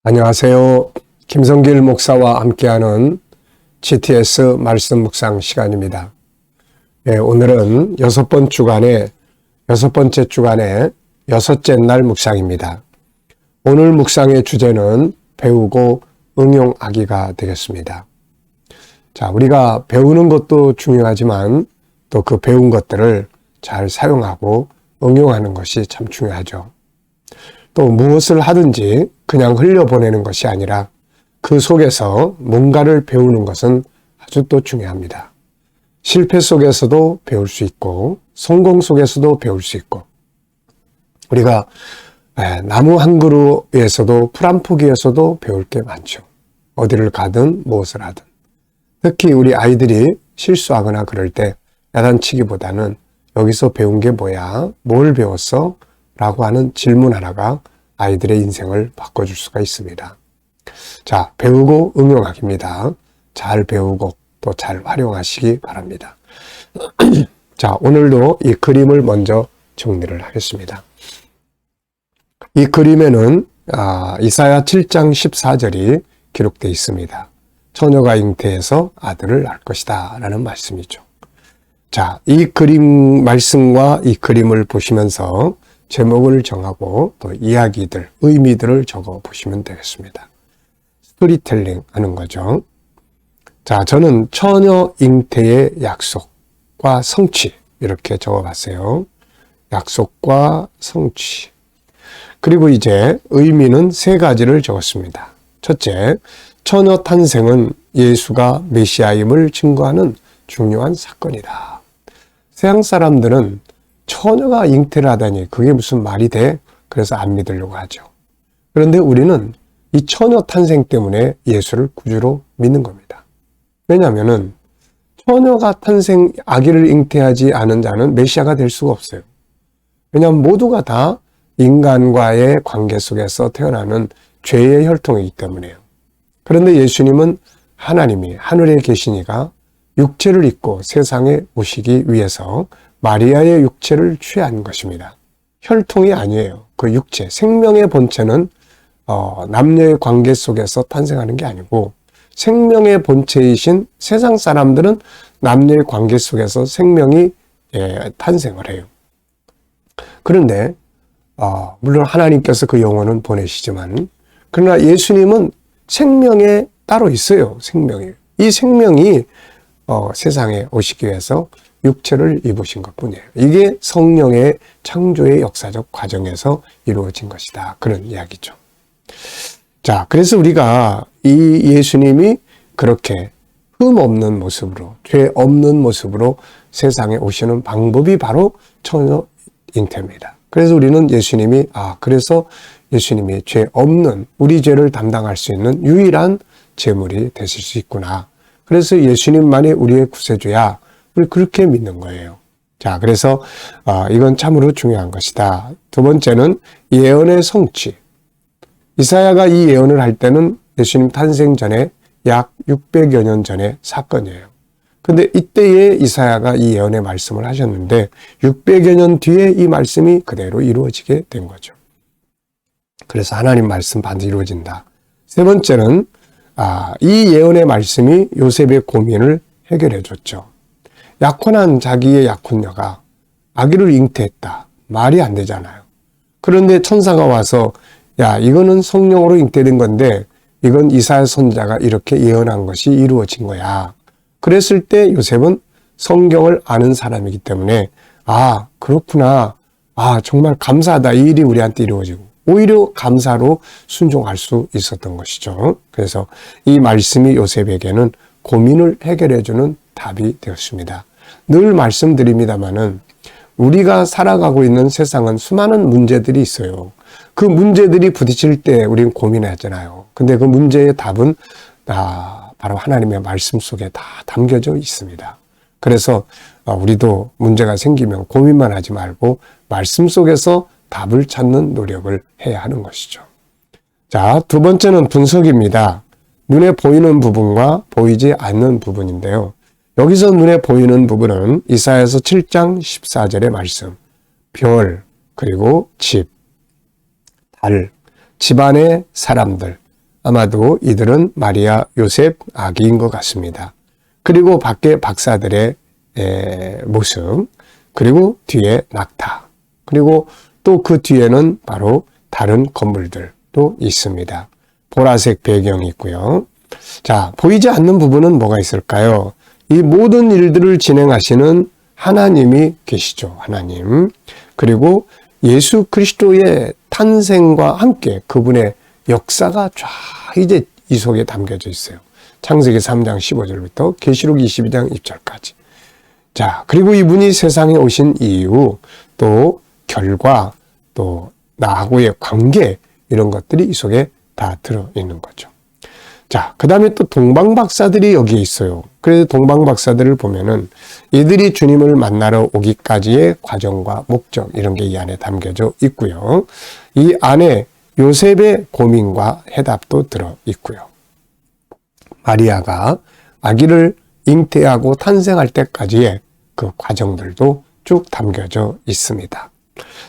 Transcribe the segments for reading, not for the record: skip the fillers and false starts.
안녕하세요. 김성길 목사와 함께하는 GTS 말씀 묵상 시간입니다. 오늘은 여섯 번째 주간의 여섯째 날 묵상입니다. 오늘 묵상의 주제는 배우고 응용하기가 되겠습니다. 자, 우리가 배우는 것도 중요하지만 또 그 배운 것들을 잘 사용하고 응용하는 것이 참 중요하죠. 또 무엇을 하든지 그냥 흘려보내는 것이 아니라 그 속에서 뭔가를 배우는 것은 아주 또 중요합니다. 실패 속에서도 배울 수 있고 성공 속에서도 배울 수 있고 우리가 나무 한 그루에서도 풀 한 포기에서도 배울 게 많죠. 어디를 가든 무엇을 하든 특히 우리 아이들이 실수하거나 그럴 때 야단치기보다는 여기서 배운 게 뭐야? 뭘 배웠어? 라고 하는 질문 하나가 아이들의 인생을 바꿔줄 수가 있습니다. 자, 배우고 응용하기입니다. 잘 배우고 또 잘 활용하시기 바랍니다. 자, 오늘도 이 그림을 먼저 정리를 하겠습니다. 이 그림에는 이사야 7장 14절이 기록되어 있습니다. 처녀가 잉태해서 아들을 낳을 것이다 라는 말씀이죠. 자, 이 그림 말씀과 이 그림을 보시면서 제목을 정하고 또 이야기들, 의미들을 적어 보시면 되겠습니다. 스토리텔링 하는 거죠. 자, 저는 처녀 잉태의 약속과 성취 이렇게 적어봤어요. 약속과 성취. 그리고 이제 의미는 세 가지를 적었습니다. 첫째, 처녀 탄생은 예수가 메시아임을 증거하는 중요한 사건이다. 서양 사람들은 처녀가 잉태를 하다니 그게 무슨 말이 돼? 그래서 안 믿으려고 하죠. 그런데 우리는 이 처녀 탄생 때문에 예수를 구주로 믿는 겁니다. 왜냐하면 처녀가 아기를 잉태하지 않은 자는 메시아가 될 수가 없어요. 왜냐하면 모두가 다 인간과의 관계 속에서 태어나는 죄의 혈통이기 때문에요. 그런데 예수님은 하나님이 하늘에 계시니가 육체를 입고 세상에 오시기 위해서 마리아의 육체를 취한 것입니다. 혈통이 아니에요. 그 육체, 생명의 본체는 남녀의 관계 속에서 탄생하는 게 아니고 생명의 본체이신 세상 사람들은 남녀의 관계 속에서 생명이 탄생을 해요. 그런데 물론 하나님께서 그 영혼은 보내시지만 그러나 예수님은 생명에 따로 있어요. 생명이. 이 생명이 세상에 오시기 위해서 육체를 입으신 것뿐이에요. 이게 성령의 창조의 역사적 과정에서 이루어진 것이다. 그런 이야기죠. 자, 그래서 우리가 이 예수님이 그렇게 흠 없는 모습으로, 죄 없는 모습으로 세상에 오시는 방법이 바로 처녀 잉태입니다. 그래서 우리는 그래서 예수님이 죄 없는 우리 죄를 담당할 수 있는 유일한 제물이 되실 수 있구나. 그래서 예수님만이 우리의 구세주야. 우리 그렇게 믿는 거예요. 자, 그래서 이건 참으로 중요한 것이다. 두 번째는 예언의 성취. 이사야가 이 예언을 할 때는 예수님 탄생 전에 약 600여 년 전의 사건이에요. 근데 이때에 이사야가 이 예언의 말씀을 하셨는데 600여 년 뒤에 이 말씀이 그대로 이루어지게 된 거죠. 그래서 하나님 말씀 반드시 이루어진다. 세 번째는 이 예언의 말씀이 요셉의 고민을 해결해 줬죠. 약혼한 자기의 약혼녀가 아기를 잉태했다. 말이 안 되잖아요. 그런데 천사가 와서 이거는 성령으로 잉태된 건데 이건 이사야 선지자가 이렇게 예언한 것이 이루어진 거야. 그랬을 때 요셉은 성경을 아는 사람이기 때문에 그렇구나. 정말 감사하다. 이 일이 우리한테 이루어지고 오히려 감사로 순종할 수 있었던 것이죠. 그래서 이 말씀이 요셉에게는 고민을 해결해주는 답이 되었습니다. 늘 말씀드립니다마는 우리가 살아가고 있는 세상은 수많은 문제들이 있어요. 그 문제들이 부딪힐 때 우리는 고민하잖아요. 근데 그 문제의 답은 바로 하나님의 말씀 속에 다 담겨져 있습니다. 그래서 우리도 문제가 생기면 고민만 하지 말고 말씀 속에서 답을 찾는 노력을 해야 하는 것이죠. 자, 두 번째는 분석입니다. 눈에 보이는 부분과 보이지 않는 부분인데요. 여기서 눈에 보이는 부분은 이사야서 7장 14절의 말씀, 별, 그리고 집, 달, 집안의 사람들, 아마도 이들은 마리아, 요셉, 아기인 것 같습니다. 그리고 밖에 박사들의 모습, 그리고 뒤에 낙타, 그리고 또 그 뒤에는 바로 다른 건물들도 있습니다. 보라색 배경이 있고요. 자, 보이지 않는 부분은 뭐가 있을까요? 이 모든 일들을 진행하시는 하나님이 계시죠. 하나님. 그리고 예수 그리스도의 탄생과 함께 그분의 역사가 쫙 이제 이 속에 담겨져 있어요. 창세기 3장 15절부터 계시록 22장 1절까지. 자, 그리고 이분이 세상에 오신 이유, 또 결과, 또 나하고의 관계, 이런 것들이 이 속에 다 들어있는 거죠. 자, 그 다음에 또 동방박사들이 여기에 있어요. 그래서 동방박사들을 보면은 이들이 주님을 만나러 오기까지의 과정과 목적, 이런 게 이 안에 담겨져 있고요. 이 안에 요셉의 고민과 해답도 들어있고요. 마리아가 아기를 잉태하고 탄생할 때까지의 그 과정들도 쭉 담겨져 있습니다.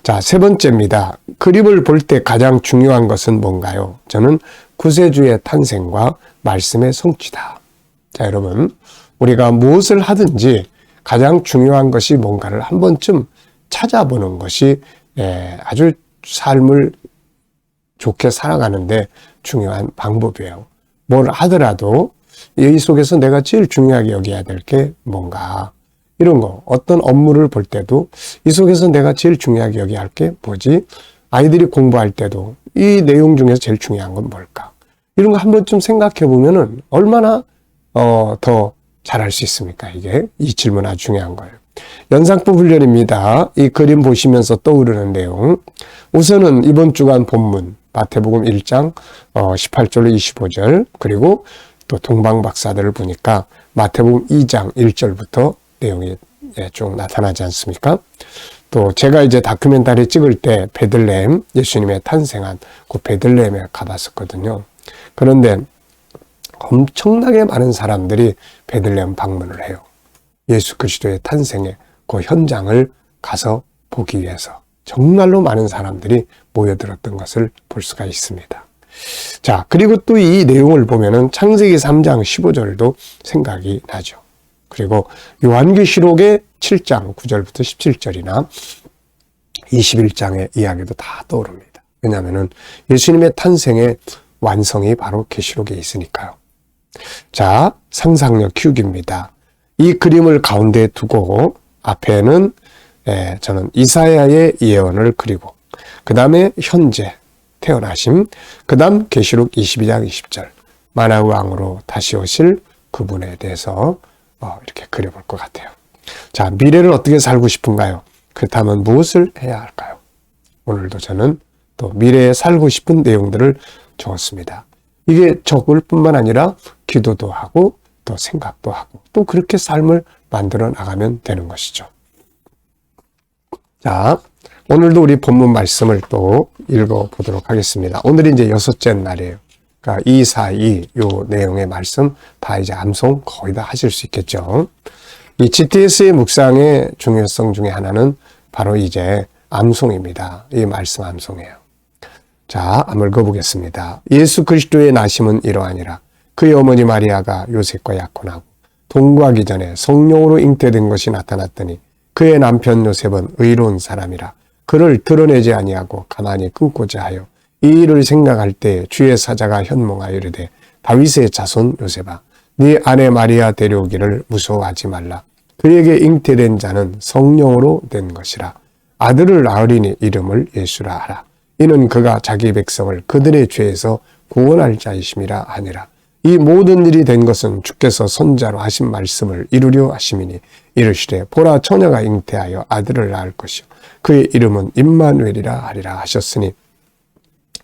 자, 세 번째입니다. 그림을 볼 때 가장 중요한 것은 뭔가요? 저는 구세주의 탄생과 말씀의 성취다. 자, 여러분, 우리가 무엇을 하든지 가장 중요한 것이 뭔가를 한 번쯤 찾아보는 것이 아주 삶을 좋게 살아가는데 중요한 방법이에요. 뭘 하더라도 이 속에서 내가 제일 중요하게 여겨야 될 게 뭔가, 이런 거. 어떤 업무를 볼 때도 이 속에서 내가 제일 중요하게 여겨야 할 게 뭐지? 아이들이 공부할 때도 이 내용 중에서 제일 중요한 건 뭘까? 이런 거 한 번쯤 생각해 보면은 얼마나 더 잘할 수 있습니까? 이 질문 아주 중요한 거예요. 연상법 훈련입니다. 이 그림 보시면서 떠오르는 내용. 우선은 이번 주간 본문 마태복음 1장 18절로 25절, 그리고 또 동방박사들을 보니까 마태복음 2장 1절부터 내용이 쭉 나타나지 않습니까? 또 제가 이제 다큐멘터리 찍을 때 베들레헴, 예수님의 탄생한 그 베들레헴에 가봤었거든요. 그런데 엄청나게 많은 사람들이 베들레헴 방문을 해요. 예수 그리스도의 탄생의 그 현장을 가서 보기 위해서 정말로 많은 사람들이 모여들었던 것을 볼 수가 있습니다. 자, 그리고 또 이 내용을 보면은 창세기 3장 15절도 생각이 나죠. 그리고 요한계시록의 7장 9절부터 17절이나 21장의 이야기도 다 떠오릅니다. 왜냐하면은 예수님의 탄생의 완성이 바로 계시록에 있으니까요. 자, 상상력 키우기입니다. 이 그림을 가운데 두고 앞에는 저는 이사야의 예언을 그리고 그 다음에 현재 태어나심, 그 다음 계시록 22장 20절 만화의 왕으로 다시 오실 그분에 대해서 이렇게 그려볼 것 같아요. 자, 미래를 어떻게 살고 싶은가요? 그렇다면 무엇을 해야 할까요? 오늘도 저는 또 미래에 살고 싶은 내용들을 적었습니다. 이게 적을 뿐만 아니라 기도도 하고 또 생각도 하고 또 그렇게 삶을 만들어 나가면 되는 것이죠. 자, 오늘도 우리 본문 말씀을 또 읽어보도록 하겠습니다. 오늘이 이제 6째 날이에요. 그러니까 2, 4, 2 요 내용의 말씀 다 이제 암송 거의 다 하실 수 있겠죠. 이 GTS의 묵상의 중요성 중에 하나는 바로 이제 암송입니다. 이 말씀 암송이에요. 자, 한번 읽어보겠습니다. 예수 그리스도의 나심은 이러하니라. 그의 어머니 마리아가 요셉과 약혼하고 동거하기 전에 성령으로 잉태된 것이 나타났더니 그의 남편 요셉은 의로운 사람이라 그를 드러내지 아니하고 가만히 끊고자 하여 이 일을 생각할 때 주의 사자가 현몽하여 이르되 다윗의 자손 요셉아 네 아내 마리아 데려오기를 무서워하지 말라. 그에게 잉태된 자는 성령으로 된 것이라. 아들을 낳으리니 이름을 예수라 하라. 이는 그가 자기 백성을 그들의 죄에서 구원할 자이심이라 하니라. 이 모든 일이 된 것은 주께서 선자로 하신 말씀을 이루려 하심이니 이르시되 보라 처녀가 잉태하여 아들을 낳을 것이요 그의 이름은 임마누엘이라 하리라 하셨으니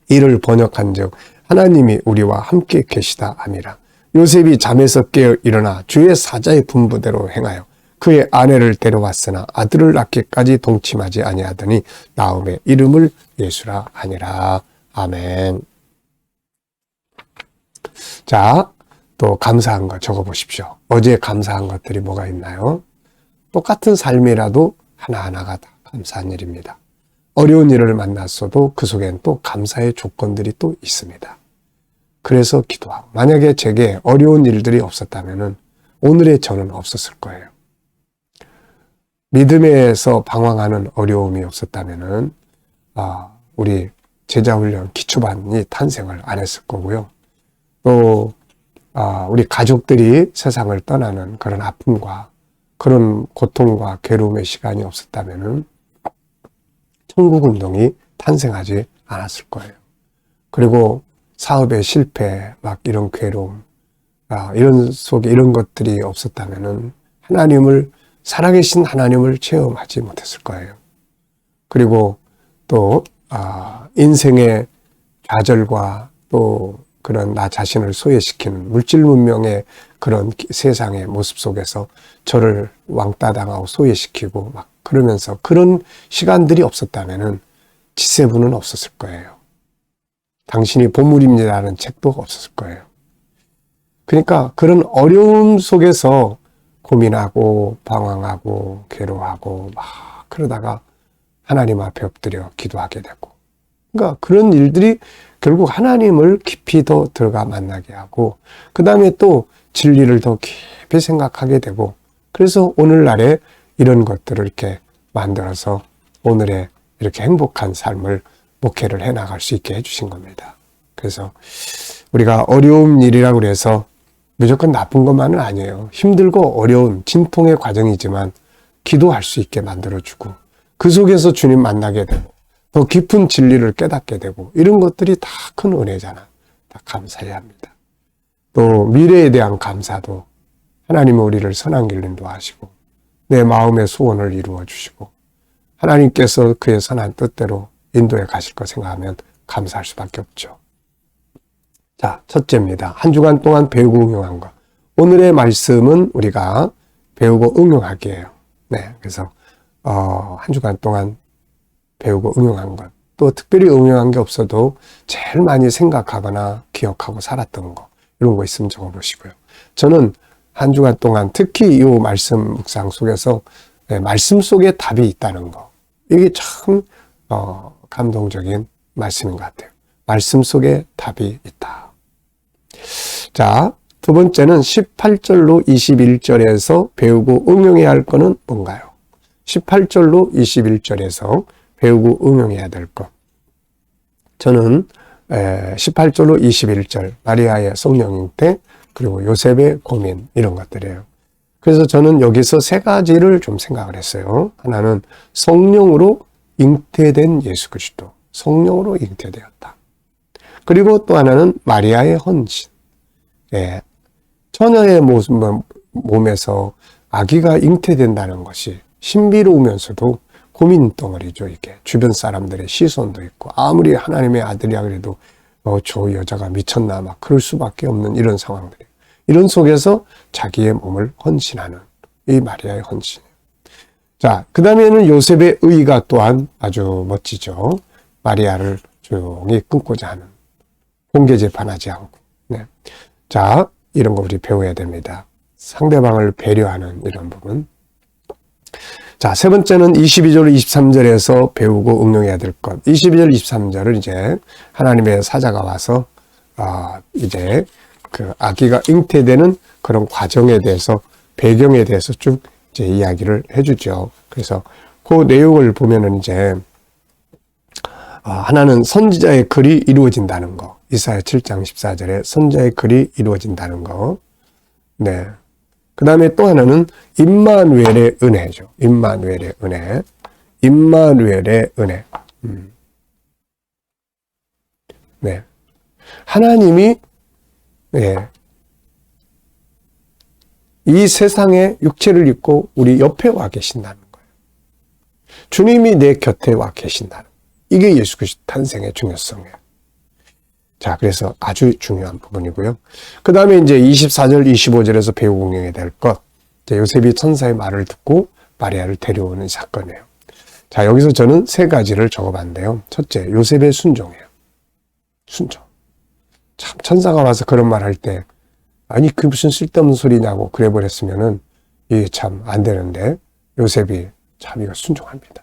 이를 번역한즉 하나님이 우리와 함께 계시다 함이라. 요셉이 잠에서 깨어 일어나 주의 사자의 분부대로 행하여 그의 아내를 데려왔으나 아들을 낳기까지 동침하지 아니하더니 나음의 이름을 예수라 하니라. 아멘. 자, 또 감사한 거 적어보십시오. 어제 감사한 것들이 뭐가 있나요? 똑같은 삶이라도 하나하나가 다 감사한 일입니다. 어려운 일을 만났어도 그 속엔 또 감사의 조건들이 또 있습니다. 그래서 기도하고, 만약에 제게 어려운 일들이 없었다면은 오늘의 저는 없었을 거예요. 믿음에서 방황하는 어려움이 없었다면은 우리 제자훈련 기초반이 탄생을 안 했을 거고요. 또 우리 가족들이 세상을 떠나는 그런 아픔과 그런 고통과 괴로움의 시간이 없었다면은 천국운동이 탄생하지 않았을 거예요. 그리고 사업의 실패, 막 이런 괴로움, 이런 속에 이런 것들이 없었다면은 살아계신 하나님을 체험하지 못했을 거예요. 그리고 또 인생의 좌절과 또 그런 나 자신을 소외시키는 물질 문명의 그런 세상의 모습 속에서 저를 왕따 당하고 소외시키고 막 그러면서 그런 시간들이 없었다면은 지세부는 없었을 거예요. 당신이 보물입니다라는 책도 없었을 거예요. 그러니까 그런 어려움 속에서 고민하고 방황하고 괴로워하고 막 그러다가 하나님 앞에 엎드려 기도하게 되고, 그러니까 그런 일들이 결국 하나님을 깊이 더 들어가 만나게 하고, 그 다음에 또 진리를 더 깊이 생각하게 되고, 그래서 오늘날에 이런 것들을 이렇게 만들어서 오늘의 이렇게 행복한 삶을 목회를 해나갈 수 있게 해주신 겁니다. 그래서 우리가 어려운 일이라고 해서 무조건 나쁜 것만은 아니에요. 힘들고 어려운 진통의 과정이지만 기도할 수 있게 만들어주고, 그 속에서 주님 만나게 되고 더 깊은 진리를 깨닫게 되고, 이런 것들이 다 큰 은혜잖아. 다 감사해야 합니다. 또 미래에 대한 감사도 하나님은 우리를 선한 길로 인도하시고 내 마음의 소원을 이루어 주시고 하나님께서 그의 선한 뜻대로 인도해 가실 거 생각하면 감사할 수밖에 없죠. 자, 첫째입니다. 한 주간 동안 배우고 응용한 것. 오늘의 말씀은 우리가 배우고 응용하기예요. 네, 그래서 한 주간 동안 배우고 응용한 것. 또 특별히 응용한 게 없어도 제일 많이 생각하거나 기억하고 살았던 거, 이런 거 있으면 적어보시고요. 저는 한 주간 동안 특히 이 말씀 묵상 속에서 말씀 속에 답이 있다는 거, 이게 참 감동적인 말씀인 것 같아요. 말씀 속에 답이 있다. 자, 두 번째는 18절로 21절에서 배우고 응용해야 할 거는 뭔가요? 18절로 21절에서 배우고 응용해야 될 것. 저는 18절로 21절 마리아의 성령 잉태, 그리고 요셉의 고민, 이런 것들이에요. 그래서 저는 여기서 세 가지를 좀 생각을 했어요. 하나는 성령으로 잉태된 예수 그리스도, 성령으로 잉태되었다. 그리고 또 하나는 마리아의 헌신. 처녀의 몸에서 아기가 잉태된다는 것이 신비로우면서도 고민덩어리죠. 이게 주변 사람들의 시선도 있고, 아무리 하나님의 아들이야 그래도 저 여자가 미쳤나 막 그럴 수밖에 없는 이런 상황들이에요. 이런 속에서 자기의 몸을 헌신하는 이 마리아의 헌신. 자, 그 다음에는 요셉의 의가 또한 아주 멋지죠. 마리아를 조용히 끊고자 하는, 공개 재판하지 않고. 네. 자, 이런 거 우리 배워야 됩니다. 상대방을 배려하는 이런 부분. 자, 세 번째는 22절, 23절에서 배우고 응용해야 될 것. 22절, 23절을 이제 하나님의 사자가 와서 이제 그 아기가 잉태되는 그런 과정에 대해서, 배경에 대해서 쭉 이제 이야기를 해주죠. 그래서 그 내용을 보면은 이제 하나는 선지자의 글이 이루어진다는 거. 이사야 7장 14절에 선지자의 글이 이루어진다는 거. 네. 그 다음에 또 하나는 임마누엘의 은혜죠. 임마누엘의 은혜. 임마누엘의 은혜. 네. 하나님이, 네. 이 세상에 육체를 입고 우리 옆에 와 계신다는 거예요. 주님이 내 곁에 와 계신다는 거예요. 이게 예수 그리스도 탄생의 중요성이에요. 자, 그래서 아주 중요한 부분이고요. 그 다음에 이제 24절, 25절에서 배우고 응용해야 될 것. 요셉이 천사의 말을 듣고 마리아를 데려오는 사건이에요. 자, 여기서 저는 세 가지를 적어봤는데요. 첫째, 요셉의 순종이에요. 순종. 참, 천사가 와서 그런 말 할 때, 아니, 그게 무슨 쓸데없는 소리냐고 그래 버렸으면은, 이게 참 안 되는데, 요셉이 참 이거 순종합니다.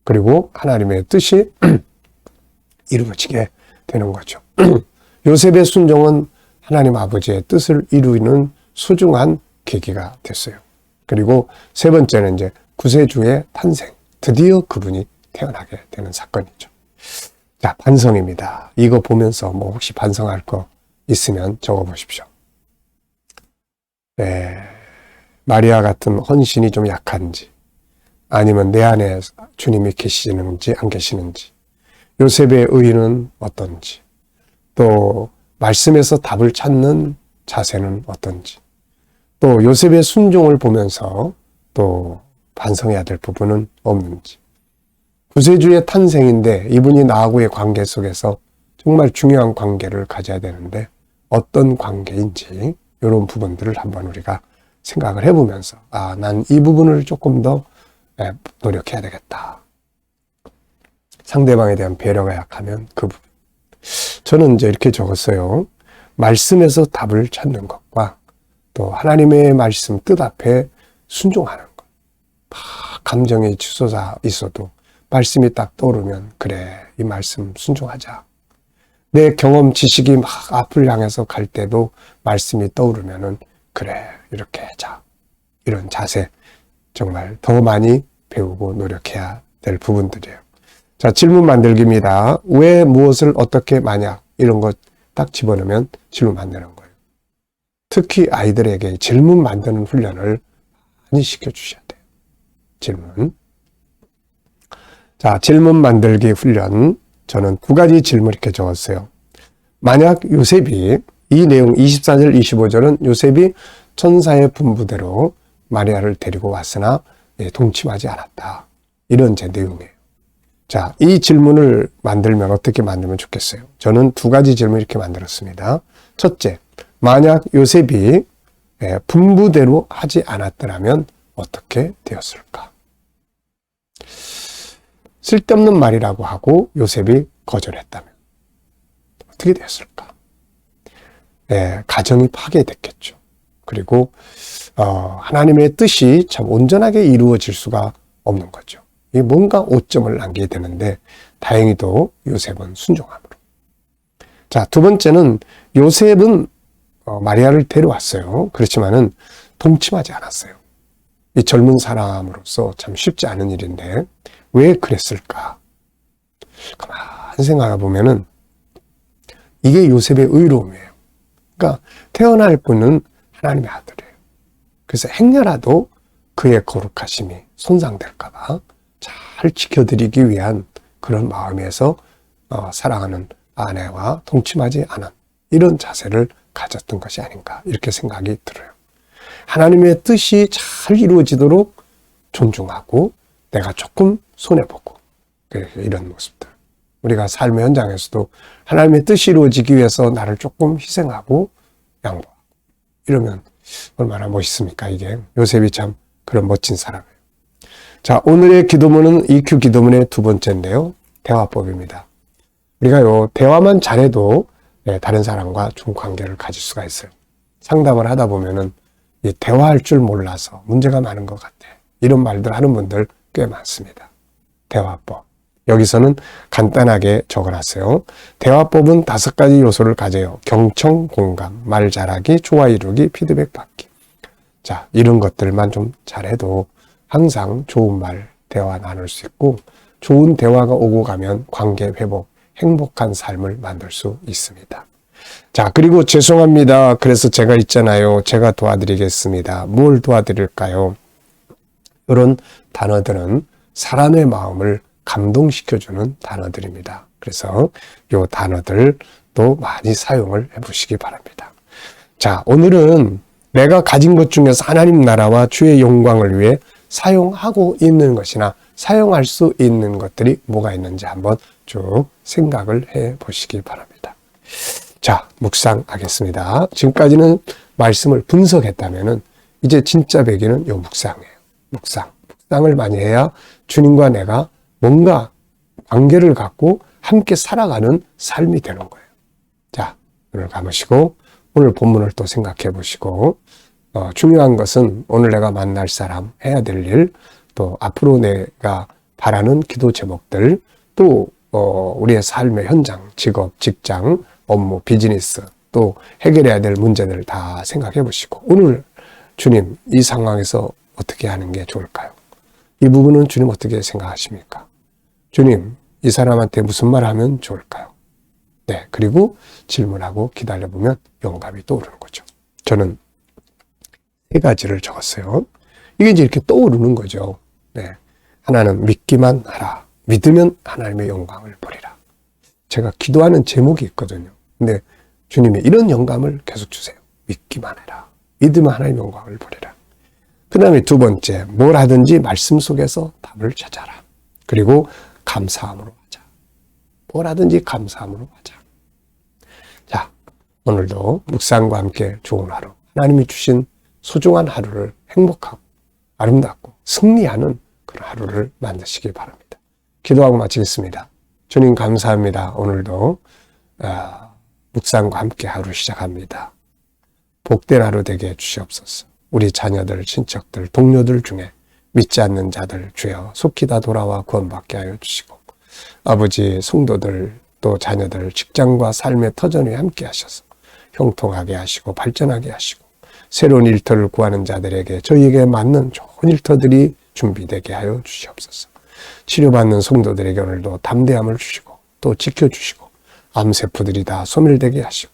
그리고 하나님의 뜻이 이루어지게 되는 거죠. 요셉의 순종은 하나님 아버지의 뜻을 이루는 소중한 계기가 됐어요. 그리고 세 번째는 이제 구세주의 탄생. 드디어 그분이 태어나게 되는 사건이죠. 자, 반성입니다. 이거 보면서 뭐 혹시 반성할 거 있으면 적어 보십시오. 네, 마리아 같은 헌신이 좀 약한지, 아니면 내 안에 주님이 계시는지 안 계시는지, 요셉의 의는 어떤지, 또 말씀에서 답을 찾는 자세는 어떤지, 또 요셉의 순종을 보면서 또 반성해야 될 부분은 없는지, 구세주의 탄생인데 이분이 나하고의 관계 속에서 정말 중요한 관계를 가져야 되는데 어떤 관계인지 이런 부분들을 한번 우리가 생각을 해보면서 난 이 부분을 조금 더 노력해야 되겠다. 상대방에 대한 배려가 약하면 그 부분. 저는 이제 이렇게 적었어요. 말씀에서 답을 찾는 것과 또 하나님의 말씀 뜻 앞에 순종하는 것. 감정이 치솟아 있어도 말씀이 딱 떠오르면 그래, 이 말씀 순종하자. 내 경험 지식이 막 앞을 향해서 갈 때도 말씀이 떠오르면은 그래, 이렇게 하자. 이런 자세 정말 더 많이 배우고 노력해야 될 부분들이에요. 자, 질문 만들기입니다. 왜, 무엇을, 어떻게, 만약 이런 것 딱 집어넣으면 질문 만드는 거예요. 특히 아이들에게 질문 만드는 훈련을 많이 시켜주셔야 돼요. 질문. 자, 질문 만들기 훈련. 저는 두 가지 질문 이렇게 적었어요. 만약 요셉이, 이 내용 24절, 25절은 요셉이 천사의 분부대로 마리아를 데리고 왔으나 동침하지 않았다. 이런 제 내용이에요. 자, 이 질문을 만들면 어떻게 만들면 좋겠어요? 저는 두 가지 질문 이렇게 만들었습니다. 첫째, 만약 요셉이 분부대로 하지 않았더라면 어떻게 되었을까? 쓸데없는 말이라고 하고 요셉이 거절했다면 어떻게 되었을까? 가정이 파괴됐겠죠. 그리고 하나님의 뜻이 참 온전하게 이루어질 수가 없는 거죠. 뭔가 오점을 남기게 되는데 다행히도 요셉은 순종함으로. 자, 두 번째는 요셉은 마리아를 데려왔어요. 그렇지만은 동침하지 않았어요. 이 젊은 사람으로서 참 쉽지 않은 일인데 왜 그랬을까? 가만히 생각해 보면은 이게 요셉의 의로움이에요. 그러니까 태어날 분은 하나님의 아들이에요. 그래서 행여라도 그의 거룩하심이 손상될까 봐 잘 지켜드리기 위한 그런 마음에서 사랑하는 아내와 동침하지 않은 이런 자세를 가졌던 것이 아닌가 이렇게 생각이 들어요. 하나님의 뜻이 잘 이루어지도록 존중하고 내가 조금 손해보고 이런 모습들. 우리가 삶의 현장에서도 하나님의 뜻이 이루어지기 위해서 나를 조금 희생하고 양보하고 이러면 얼마나 멋있습니까? 이게 요셉이 참 그런 멋진 사람이에요. 자, 오늘의 기도문은 EQ 기도문의 두 번째인데요. 대화법입니다. 우리가 대화만 잘해도 다른 사람과 좋은 관계를 가질 수가 있어요. 상담을 하다 보면은 대화할 줄 몰라서 문제가 많은 것 같아. 이런 말들 하는 분들 꽤 많습니다. 대화법. 여기서는 간단하게 적어놨어요. 대화법은 5가지 요소를 가져요. 경청, 공감, 말 잘하기, 조화 이루기, 피드백 받기. 자, 이런 것들만 좀 잘해도 항상 좋은 말, 대화 나눌 수 있고 좋은 대화가 오고 가면 관계 회복, 행복한 삶을 만들 수 있습니다. 자, 그리고 죄송합니다. 그래서 제가 있잖아요. 제가 도와드리겠습니다. 뭘 도와드릴까요? 이런 단어들은 사람의 마음을 감동시켜주는 단어들입니다. 그래서 이 단어들도 많이 사용을 해보시기 바랍니다. 자, 오늘은 내가 가진 것 중에서 하나님 나라와 주의 영광을 위해 사용하고 있는 것이나 사용할 수 있는 것들이 뭐가 있는지 한번 쭉 생각을 해 보시기 바랍니다. 자, 묵상하겠습니다. 지금까지는 말씀을 분석했다면은 이제 진짜 배기는 요 묵상이에요. 묵상을 많이 해야 주님과 내가 뭔가 관계를 갖고 함께 살아가는 삶이 되는 거예요. 자, 눈을 감으시고 오늘 본문을 또 생각해 보시고 중요한 것은 오늘 내가 만날 사람, 해야 될 일, 또 앞으로 내가 바라는 기도 제목들, 또 우리의 삶의 현장, 직업, 직장, 업무, 비즈니스, 또 해결해야 될 문제들 다 생각해 보시고 오늘 주님 이 상황에서 어떻게 하는 게 좋을까요? 이 부분은 주님 어떻게 생각하십니까? 주님, 이 사람한테 무슨 말 하면 좋을까요? 네, 그리고 질문하고 기다려보면 영감이 떠오르는 거죠. 저는 3가지를 적었어요. 이게 이제 이렇게 떠오르는 거죠. 네, 하나는 믿기만 하라. 믿으면 하나님의 영광을 보리라. 제가 기도하는 제목이 있거든요. 근데 주님이 이런 영감을 계속 주세요. 믿기만 해라. 믿으면 하나님의 영광을 보리라. 그 다음에 2번째, 뭘 하든지 말씀 속에서 답을 찾아라. 그리고 감사함으로 하자. 뭘 하든지 감사함으로 하자. 자, 오늘도 묵상과 함께 좋은 하루, 하나님이 주신 소중한 하루를 행복하고 아름답고 승리하는 그런 하루를 만드시기 바랍니다. 기도하고 마치겠습니다. 주님 감사합니다. 오늘도 묵상과 함께 하루 시작합니다. 복된 하루 되게 해주시옵소서. 우리 자녀들, 친척들, 동료들 중에 믿지 않는 자들 주여 속히 다 돌아와 구원받게 하여 주시고 아버지 성도들 또 자녀들 직장과 삶의 터전 위에 함께 하셔서 형통하게 하시고 발전하게 하시고 새로운 일터를 구하는 자들에게 저희에게 맞는 좋은 일터들이 준비되게 하여 주시옵소서. 치료받는 성도들에게 오늘도 담대함을 주시고 또 지켜주시고 암세포들이 다 소멸되게 하시고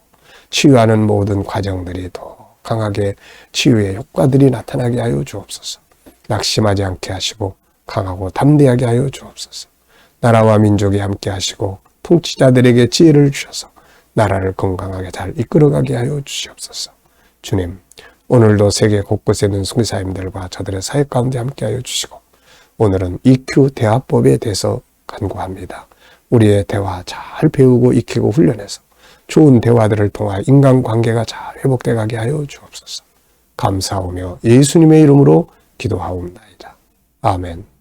치유하는 모든 과정들이 더 강하게 치유의 효과들이 나타나게 하여 주옵소서. 낙심하지 않게 하시고 강하고 담대하게 하여 주옵소서. 나라와 민족이 함께 하시고 통치자들에게 지혜를 주셔서 나라를 건강하게 잘 이끌어가게 하여 주시옵소서. 주님, 오늘도 세계 곳곳에 있는 선교사님들과 저들의 사역 가운데 함께 하여 주시고 오늘은 EQ 대화법에 대해서 간구합니다. 우리의 대화 잘 배우고 익히고 훈련해서 좋은 대화들을 통하여 인간관계가 잘 회복돼 가게 하여 주옵소서. 감사하며 예수님의 이름으로 기도하옵나이다. 아멘.